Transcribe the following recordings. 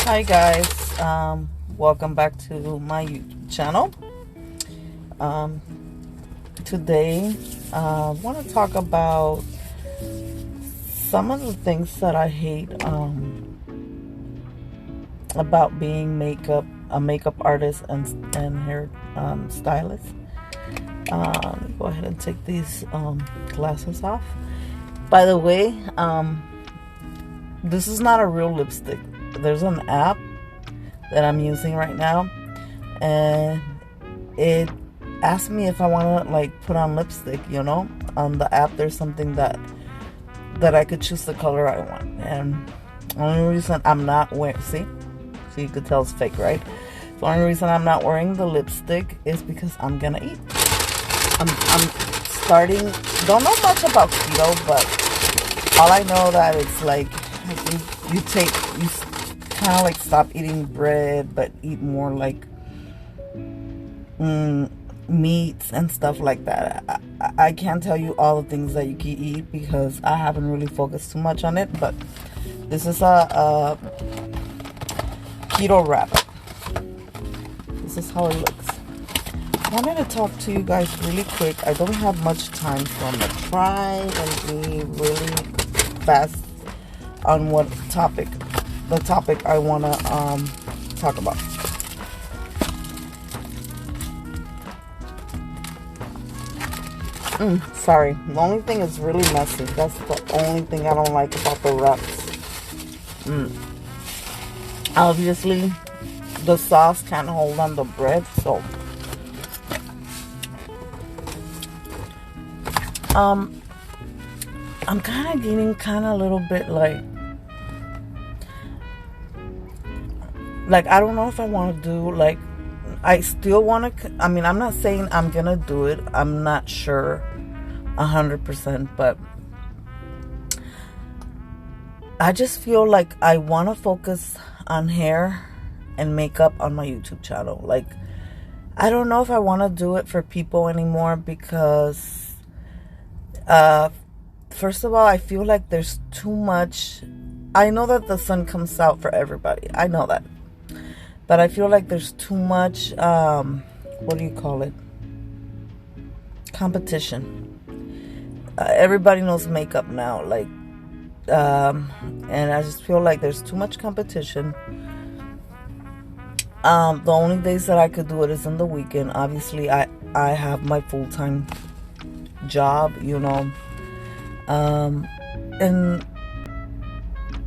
Hi guys, welcome back to my YouTube channel. Today I want to talk about some of the things that I hate about being a makeup artist and hair stylist. Let me go ahead and take these glasses off. By the way, this is not a real lipstick. There's an app that I'm using right now, and it asked me if I want to like put on lipstick. On the app there's something that I could choose the color I want, and the only reason I'm not wearing, see you could tell it's fake, right? The only reason I'm not wearing the lipstick is because I'm gonna eat. I'm starting, don't know much about keto, but all I know that it's like, I think you kind of like stop eating bread, but eat more like meats and stuff like that. I can't tell you all the things that you can eat because I haven't really focused too much on it, but this is a keto wrap. This is how it looks. I wanted to talk to you guys really quick. I don't have much time, so I'm going to try and be really fast on the topic I want to talk about. Sorry. The only thing is really messy. That's the only thing I don't like about the wraps. Obviously, the sauce can't hold on the bread, so I'm kind of getting a little bit like I don't know if I want to do, like, I still want to, I'm not saying I'm gonna do it, I'm not sure 100%, but I just feel like I want to focus on hair and makeup on my YouTube channel. Like, I don't know if I want to do it for people anymore because first of all, I feel like there's too much. I know that the sun comes out for everybody, I know that, but I feel like there's too much what do you call it, competition. Everybody knows makeup now, like, and I just feel like there's too much competition. The only days that I could do it is in the weekend. Obviously, I have my full-time job, and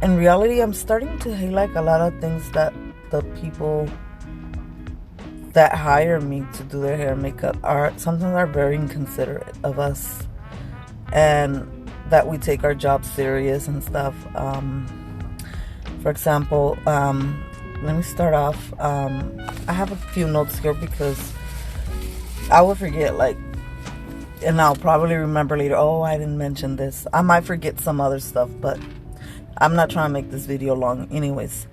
in reality, I'm starting to hate like a lot of things that the people that hire me to do their hair and makeup sometimes are very inconsiderate of us, and that we take our job serious and stuff. For example, let me start off. I have a few notes here because I will forget, like, and I'll probably remember later, oh, I didn't mention this. I might forget some other stuff, but I'm not trying to make this video long. Anyways,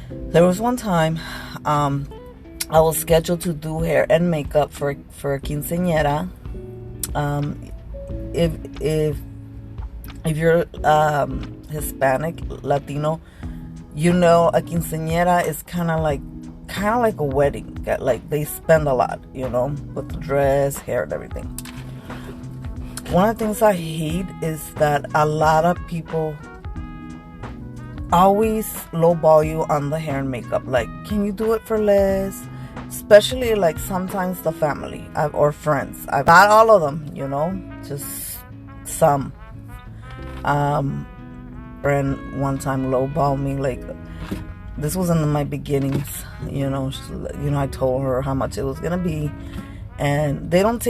there was one time I was scheduled to do hair and makeup for a quinceañera. If you're Hispanic, Latino, a quinceañera is kind of like a wedding. Like, they spend a lot, with the dress, hair, and everything. One of the things I hate is that a lot of people always lowball you on the hair and makeup. Like, can you do it for less? Especially, like, sometimes the family or friends. Not all of them, just some. Friend one time lowballed me, like, this was in my beginnings, I told her how much it was gonna be, and they don't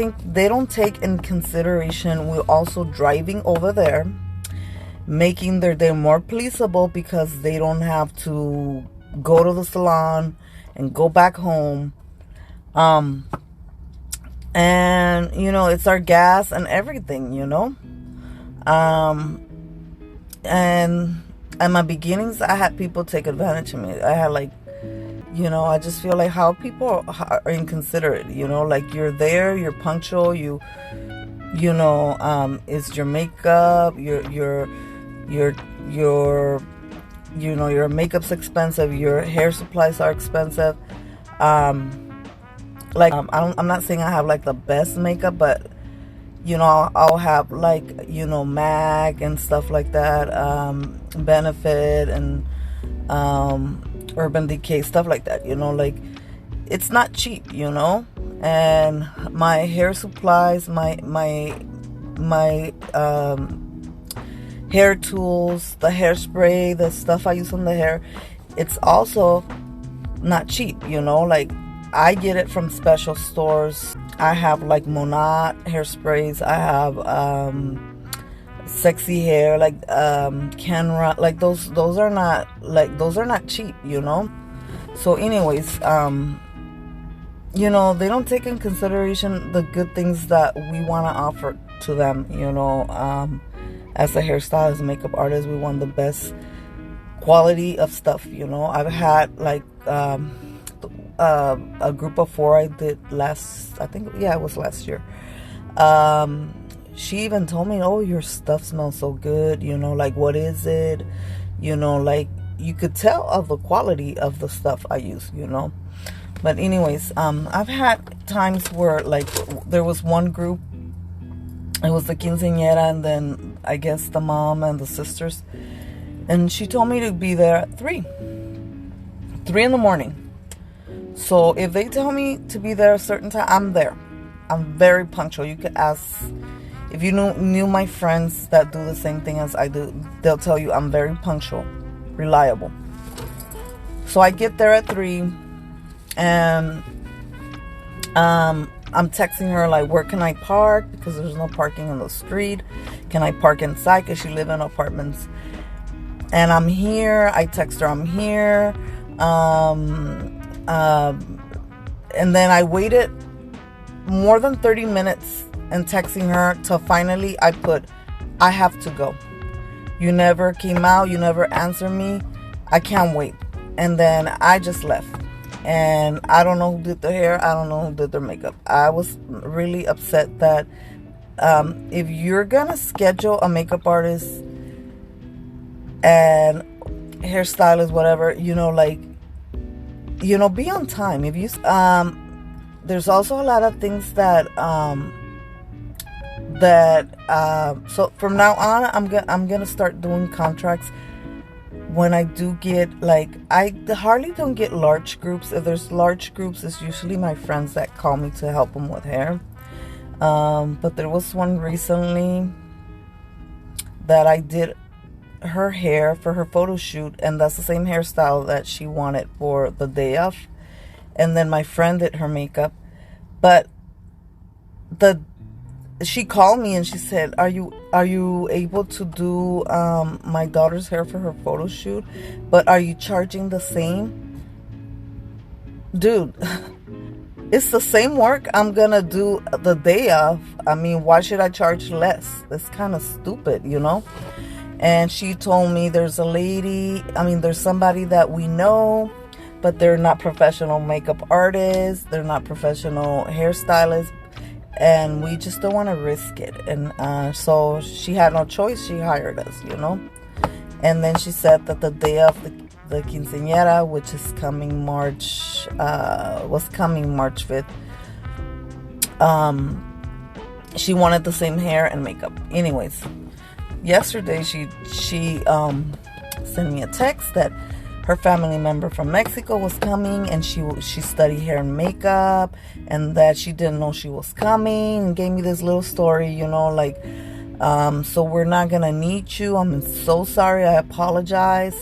take in consideration we're also driving over there, making their day more pleasable because they don't have to go to the salon and go back home, and it's our gas and everything, and in my beginnings, I had people take advantage of me. I had like, I just feel like how people are inconsiderate, like, you're there, you're punctual, it's your makeup, your you know, your makeup's expensive, your hair supplies are expensive. I'm not saying I have like the best makeup, but you know, I'll have like, you know, MAC and stuff like that, Benefit and Urban Decay, stuff like that, you know, like it's not cheap, you know. And my hair supplies, my hair tools, the hairspray, the stuff I use on the hair, it's also not cheap, you know. Like I get it from special stores. I have like Monat hairsprays. I have Sexy Hair, like Kenra, like those are not cheap, you know. So anyways, you know, they don't take in consideration the good things that we want to offer to them, you know. As a hairstylist, makeup artist, we want the best quality of stuff, you know. I've had like a group of 4 I did last, I think, yeah, it was last year. She even told me, oh, your stuff smells so good, you know, like what is it, you know, like you could tell of the quality of the stuff I use, you know. But anyways, I've had times where like there was one group, it was the quinceañera, and then I guess the mom and the sisters, and she told me to be there at 3 in the morning. So if they tell me to be there a certain time, I'm there. I'm very punctual. You could ask, if you knew my friends that do the same thing as I do, they'll tell you I'm very punctual, reliable. So I get there at 3, and I'm texting her like, where can I park? Because there's no parking on the street. Can I park inside? Because she lives in apartments. And I'm here. I text her, I'm here. And then I waited more than 30 minutes and texting her till finally I put, I have to go. You never came out. You never answered me. I can't wait. And then I just left. And I don't know who did their hair. I don't know who did their makeup. I was really upset that if you're gonna schedule a makeup artist and hairstylist, whatever, you know, like, you know, be on time. If you there's also a lot of things that so from now on I'm gonna start doing contracts when I do get, like, I hardly don't get large groups. If there's large groups, it's usually my friends that call me to help them with hair. But there was one recently that I did her hair for her photo shoot, and that's the same hairstyle that she wanted for the day of. And then my friend did her makeup, but she called me and she said, are you able to do my daughter's hair for her photo shoot, but are you charging the same? Dude, it's the same work I'm gonna do the day of. I mean, why should I charge less? It's kind of stupid, you know. And she told me there's somebody that we know, but they're not professional makeup artists, they're not professional hairstylists, and we just don't want to risk it. And so she had no choice. She hired us, you know. And then she said that the day of the quinceañera, which is coming March 5th, she wanted the same hair and makeup. Anyways, yesterday she sent me a text that her family member from Mexico was coming, and she studied hair and makeup, and that she didn't know she was coming, and gave me this little story, you know, like, so we're not gonna need you. I'm so sorry. I apologize.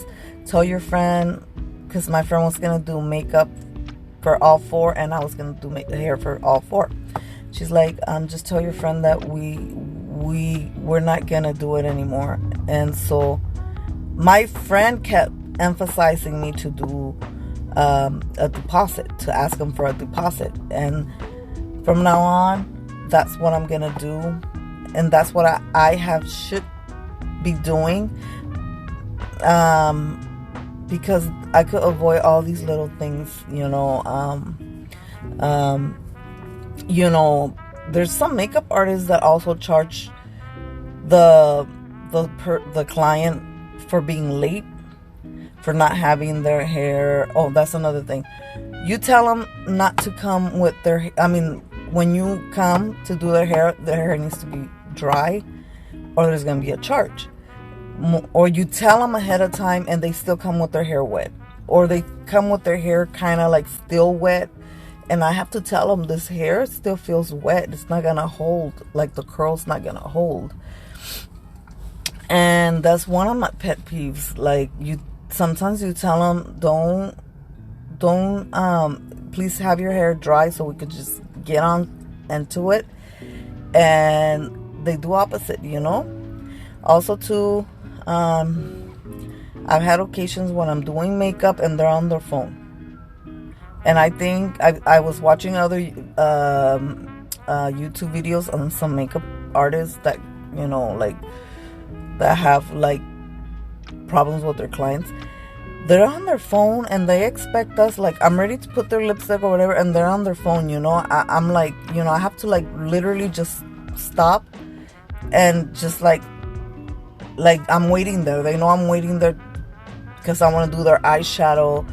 Tell your friend, because my friend was gonna do makeup for all 4, and I was gonna do hair for all 4. She's like, just tell your friend that we're not gonna do it anymore. And so my friend kept emphasizing me to do a deposit, to ask them for a deposit. And from now on, that's what I'm gonna do, and that's what I should be doing, because I could avoid all these little things, you know. You know, there's some makeup artists that also charge the client for being late. for not having their hair. Oh, that's another thing. You tell them not to come with their, I mean, when you come to do their hair needs to be dry, or there's going to be a charge. Or you tell them ahead of time and they still come with their hair wet. Or they come with their hair kind of like still wet. And I have to tell them this hair still feels wet. It's not going to hold, like the curl's not going to hold. And that's one of my pet peeves. Like, sometimes you tell them, don't please have your hair dry so we could just get on into it, and they do opposite, you know. Also too, I've had occasions when I'm doing makeup and they're on their phone, and I think I was watching other YouTube videos on some makeup artists that, you know, like, that have like problems with their clients. They're on their phone and they expect us, like, I'm ready to put their lipstick or whatever, and they're on their phone, you know. I'm like, you know, I have to like literally just stop and just like I'm waiting there. They know I'm waiting there because I want to do their eyeshadow.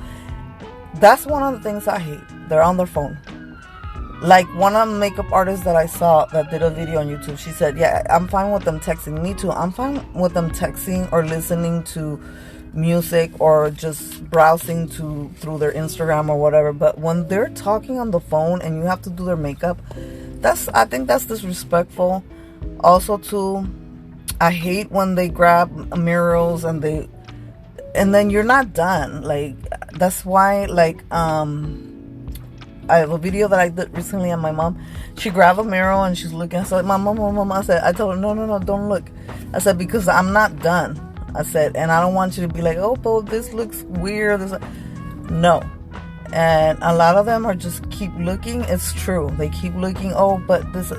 That's one of the things I hate. They're on their phone. Like, one of the makeup artists that I saw that did a video on YouTube, she said, yeah, I'm fine with them texting. Me too. I'm fine with them texting or listening to music or just browsing through their Instagram or whatever. But when they're talking on the phone and you have to do their makeup, I think that's disrespectful. Also too, I hate when they grab mirrors and then you're not done. Like, that's why, like, I have a video that I did recently on my mom. She grabbed a mirror and she's looking. I said, Mom. I told her, no, don't look. I said, because I'm not done. I said, and I don't want you to be like, oh, but this looks weird. No. And a lot of them are just keep looking. It's true. They keep looking. Oh, but this,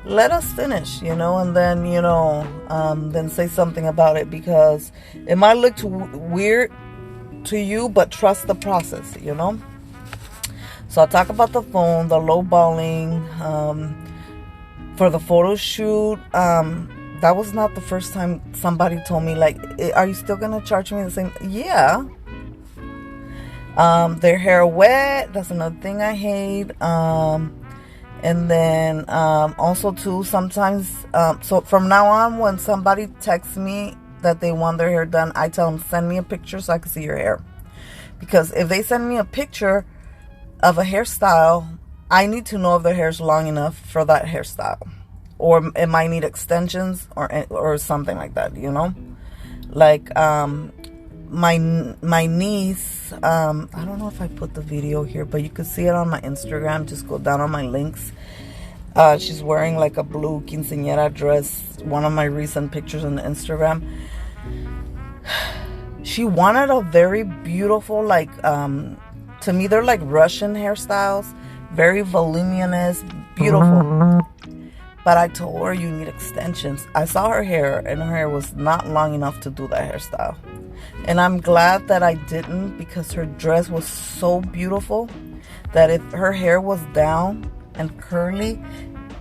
let us finish, you know, and then, you know, then say something about it, because it might look weird to you, but trust the process, you know. So I'll talk about the phone, the lowballing, for the photo shoot. That was not the first time somebody told me, like, are you still going to charge me the same? Yeah. Their hair wet. That's another thing I hate. And then also too, sometimes, so from now on, when somebody texts me that they want their hair done, I tell them, send me a picture so I can see your hair. Because if they send me a picture of a hairstyle, I need to know if their hair is long enough for that hairstyle, or it might need extensions or something like that, you know. Like my niece, I don't know if I put the video here, but you could see it on my Instagram. Just go down on my links. She's wearing like a blue quinceañera dress, one of my recent pictures on Instagram. She wanted a very beautiful, like, to me, they're like Russian hairstyles, very voluminous, beautiful. But I told her, you need extensions. I saw her hair, and her hair was not long enough to do that hairstyle. And I'm glad that I didn't, because her dress was so beautiful that if her hair was down and curly,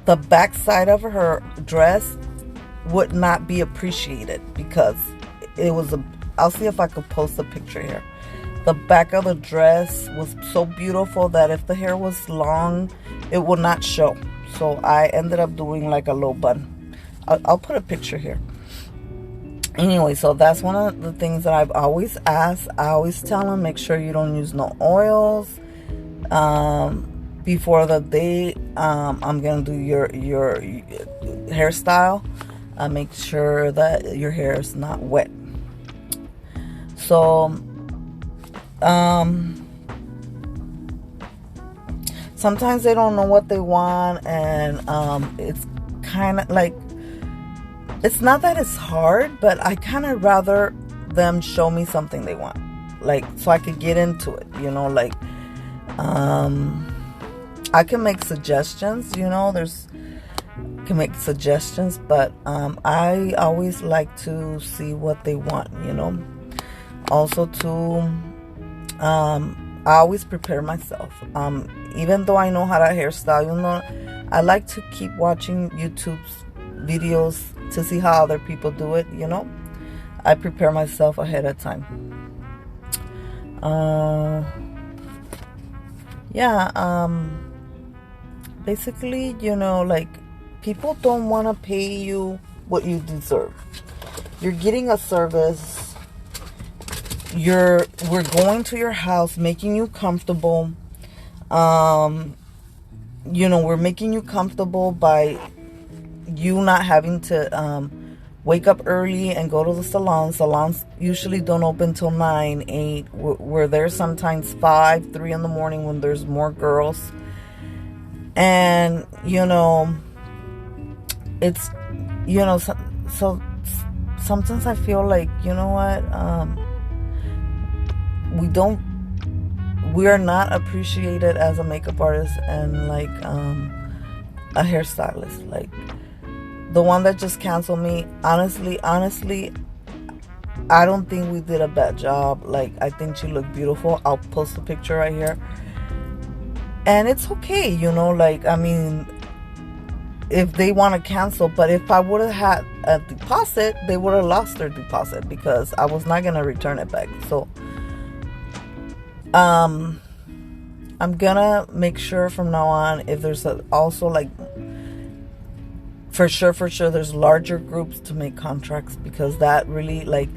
the back side of her dress would not be appreciated, because it was I'll see if I could post a picture here. The back of the dress was so beautiful that if the hair was long, it would not show. So I ended up doing like a low bun. I'll put a picture here. Anyway, so that's one of the things that I've always asked. I always tell them, make sure you don't use no oils. Before the day I'm gonna do your hairstyle, make sure that your hair is not wet. So sometimes they don't know what they want, and it's kind of like, it's not that it's hard, but I kind of rather them show me something they want, like, so I could get into it, you know. Like, I can make suggestions, you know, but I always like to see what they want, you know. Also too, I always prepare myself. Even though I know how to hairstyle, you know, I like to keep watching YouTube's videos to see how other people do it, you know. I prepare myself ahead of time. Uh, yeah, basically, like, people don't want to pay you what you deserve. You're getting a service. We're going to your house, making you comfortable. We're making you comfortable by you not having to wake up early and go to the salon. Salons usually don't open till 9, 8. We're there sometimes 5, 3 in the morning when there's more girls. And, it's, so sometimes I feel like, you know what, we are not appreciated as a makeup artist and like a hairstylist. Like, the one that just canceled me, honestly, I don't think we did a bad job. Like, I think she looked beautiful. I'll post a picture right here. And it's okay, like, I mean, if they want to cancel. But if I would have had a deposit, they would have lost their deposit because I was not going to return it back. So, I'm gonna make sure from now on, if there's also like, for sure there's larger groups to make contracts, because that really, like,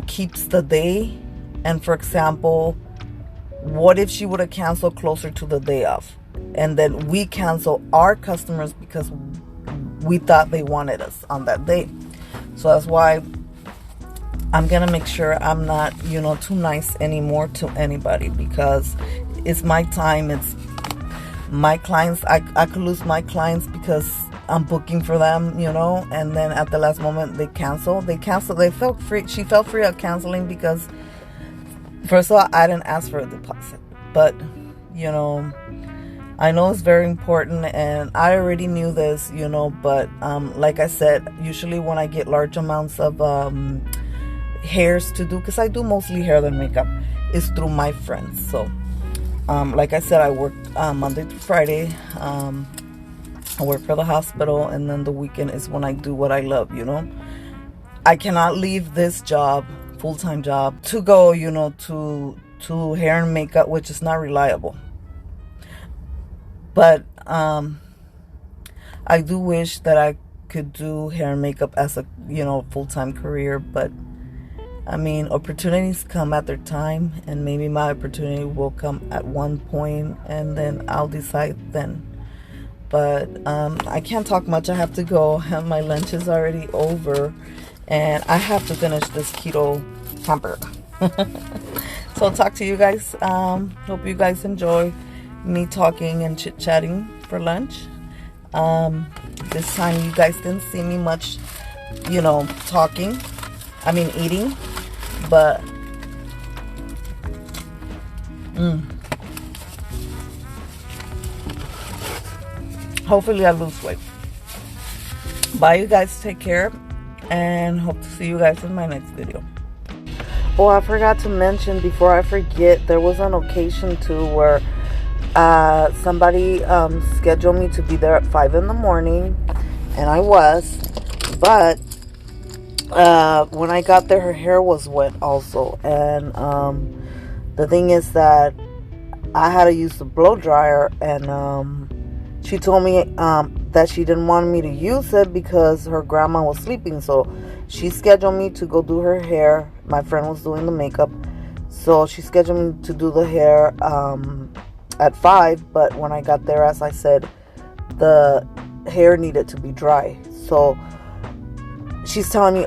keeps the day. And for example, what if she would have canceled closer to the day of, and then we cancel our customers because we thought they wanted us on that day? So that's why I'm gonna make sure I'm not, too nice anymore to anybody, because it's my time, it's my clients. I could lose my clients because I'm booking for them, and then at the last moment they cancel. They felt free. She felt free of canceling because, first of all, I didn't ask for a deposit, but I know it's very important, and I already knew this, but like I said, usually when I get large amounts of hairs to do, because I do mostly hair than makeup, is through my friends. So like I said, I work Monday through Friday. I work for the hospital, and then the weekend is when I do what I love. I cannot leave this job, full-time job, to go to hair and makeup, which is not reliable. But I do wish that I could do hair and makeup as a full-time career. But I mean, opportunities come at their time, and maybe my opportunity will come at one point, and then I'll decide then. But I can't talk much. I have to go. My lunch is already over, and I have to finish this keto hamburger. So I'll talk to you guys. Hope you guys enjoy me talking and chit-chatting for lunch. This time you guys didn't see me much, eating. But hopefully I lose weight. Bye, you guys. Take care, and hope to see you guys in my next video. Oh, I forgot to mention, before I forget, there was an occasion too where somebody scheduled me to be there at 5 in the morning, and I was, but when I got there, her hair was wet also. And the thing is that I had to use the blow dryer, and she told me that she didn't want me to use it because her grandma was sleeping. So she scheduled me to go do her hair. My friend was doing the makeup, so she scheduled me to do the hair at 5. But when I got there, as I said, the hair needed to be dry. So she's telling me,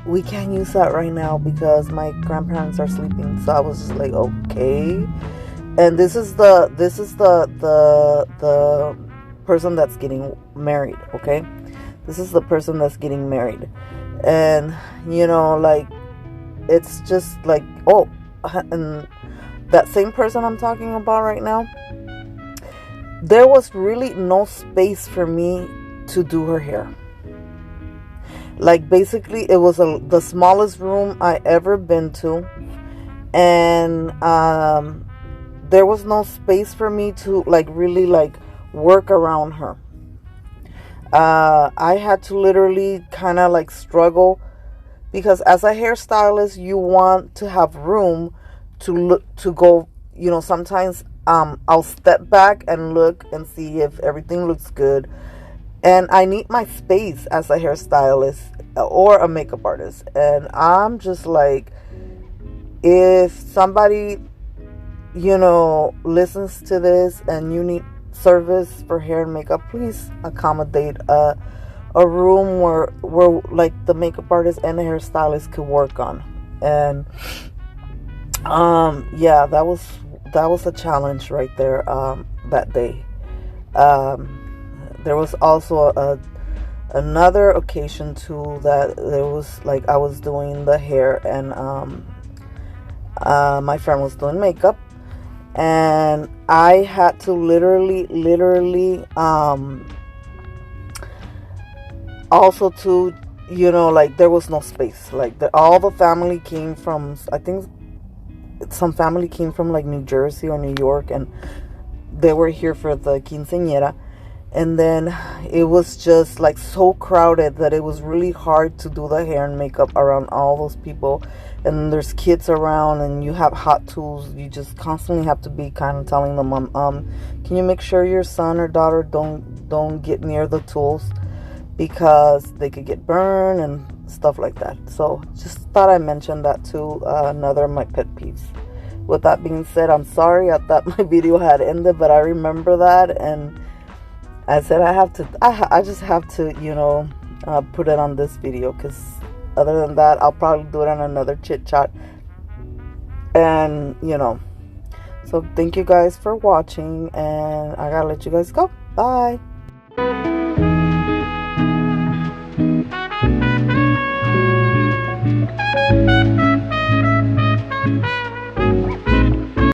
we can't use that right now because my grandparents are sleeping. So I was just like, okay. And this is the person that's getting married, okay? This is the person that's getting married. And, like, it's just like, and that same person I'm talking about right now, there was really no space for me to do her hair. Like, basically, it was the smallest room I ever been to, and there was no space for me to really work around her. I had to literally kind of struggle because as a hairstylist, you want to have room to look, to go, sometimes I'll step back and look and see if everything looks good. And I need my space as a hairstylist or a makeup artist. And I'm just like, if somebody, listens to this and you need service for hair and makeup, please accommodate a room where like the makeup artist and the hairstylist could work on. And yeah, that was a challenge right there that day. There was also another occasion too, that there was like, I was doing the hair, and my friend was doing makeup, and I had to literally also to, like, there was no space. Like, all the family came from, I think some family came from like New Jersey or New York, and they were here for the quinceañera. And then it was just like so crowded that it was really hard to do the hair and makeup around all those people. And there's kids around, and you have hot tools. You just constantly have to be kind of telling them, can you make sure your son or daughter don't get near the tools, because they could get burned and stuff like that. So just thought I mentioned that too. Another of my pet peeves. With that being said, I'm sorry. I thought my video had ended, but I remember that, and I said I just have to, put it on this video, because other than that, I'll probably do it on another chit chat. And, so thank you guys for watching, and I gotta let you guys go. Bye.